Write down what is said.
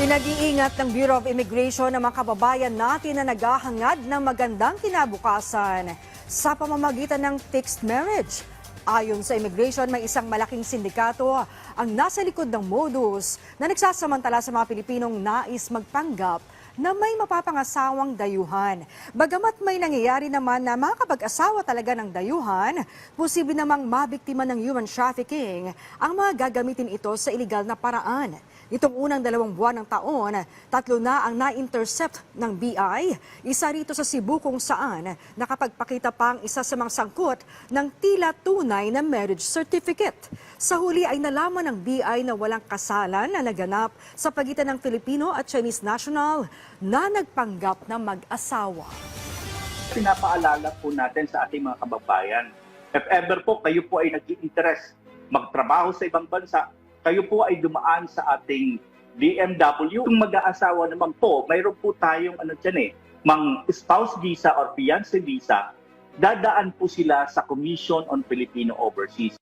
Pinag-iingat ng Bureau of Immigration ang mga kababayan natin na naghahangad ng magandang kinabukasan sa pamamagitan ng fixed marriage. Ayon sa immigration, may isang malaking sindikato ang nasa likod ng modus na nagsasamantala sa mga Pilipinong nais magpanggap na may mapapangasawang dayuhan. Bagamat may nangyayari naman na makakapag-asawa talaga ng dayuhan, posible namang mabiktima ng human trafficking ang mga gagamitin ito sa iligal na paraan. Itong unang 2 buwan ng taon, 3 na ang na-intercept ng BI, isa rito sa Cebu kung saan nakapagpakita pa ang isa sa mga sangkot ng tila tunay na marriage certificate. Sa huli ay nalaman ng BI na walang kasalan na naganap sa pagitan ng Filipino at Chinese national na nagpanggap na mag-asawa. Pinapaalala po natin sa ating mga kababayan, if ever po kayo po ay nag-i-interest magtrabaho sa ibang bansa, kayo po ay dumaan sa ating DMW. Kung mag-aasawa naman po, mayroon po tayong mang spouse visa or fiancé visa, dadaan po sila sa Commission on Filipino Overseas.